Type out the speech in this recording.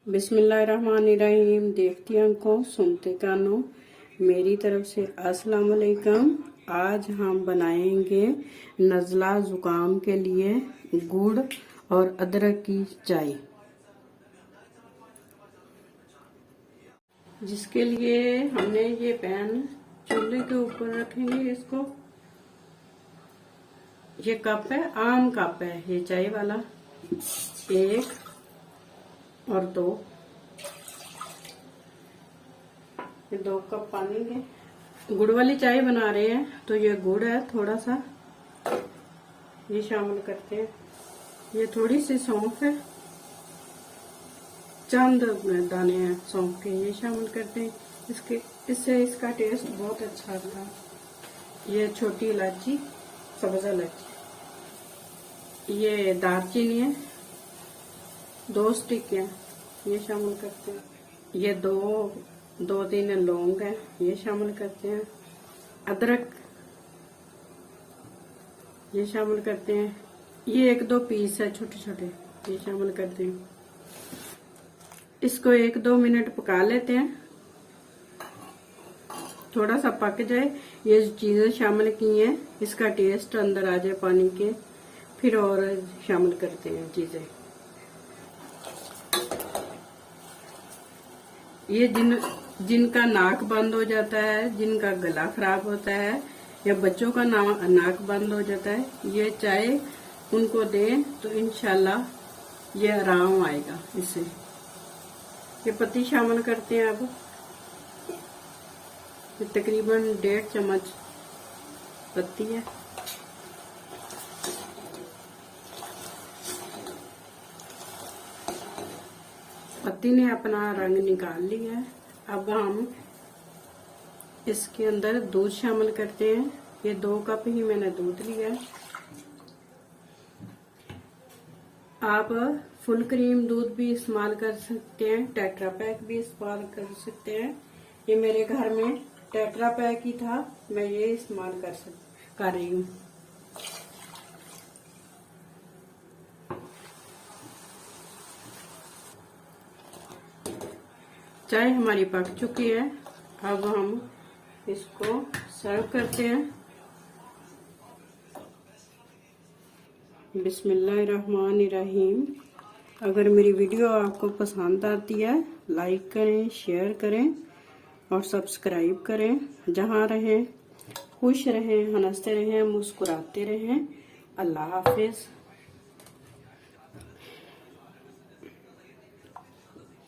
बिस्मिल्लाहिर्रहमानिर्रहीम। देखती आंखों सुनते कानों, मेरी तरफ से अस्सलाम वालेकुम। आज हम बनाएंगे नज़ला जुकाम के लिए गुड़ और अदरक की चाय, जिसके लिए हमने ये पैन चूल्हे के ऊपर रखेंगे। इसको, ये कप है, आम कप है ये चाय वाला, 1 और 2, ये 2 कप पानी के। गुड़ वाली चाय बना रहे हैं तो ये गुड़ है थोड़ा सा, ये शामिल करते हैं। ये थोड़ी सी सौंफ है, चंद दाने हैं सौंफ के, ये शामिल करते हैं। इससे इसका टेस्ट बहुत अच्छा आता है। ये छोटी इलायची, सब्ज इलायची, ये दालचीनी है, 2 स्टिक है, ये शामिल करते हैं। ये 2-3 लौंग है, ये शामिल करते हैं। अदरक ये शामिल करते हैं। ये 1-2 पीस है छोटे छोटे, ये शामिल करते हैं। इसको 1-2 मिनट पका लेते हैं, थोड़ा सा पक जाए। ये चीजें शामिल की हैं, इसका टेस्ट अंदर आ जाए पानी के, फिर और शामिल करते हैं चीजें। ये जिनका नाक बंद हो जाता है, जिनका गला खराब होता है, या बच्चों का नाक बंद हो जाता है, ये चाय उनको दें तो इंशाल्लाह ये आराम आएगा इससे। ये पत्ती शामिल करते हैं। अब ये तकरीबन 1.5 चम्मच पत्ती है। पत्ती ने अपना रंग निकाल लिया है। अब हम इसके अंदर दूध शामिल करते हैं। ये 2 कप ही मैंने दूध लिया है। आप फुल क्रीम दूध भी इस्तेमाल कर सकते हैं, टेट्रा पैक भी इस्तेमाल कर सकते हैं। ये मेरे घर में टेट्रा पैक ही था, मैं ये इस्तेमाल कर रही हूँ। चाय हमारी पक चुकी है। अब हम इसको सर्व करते हैं। बिस्मिल्लाहिर्रहमानिर्रहीम। अगर मेरी वीडियो आपको पसंद आती है, लाइक करें, शेयर करें और सब्सक्राइब करें। जहाँ रहें खुश रहें, हंसते रहें, मुस्कुराते रहें। अल्लाह हाफिज।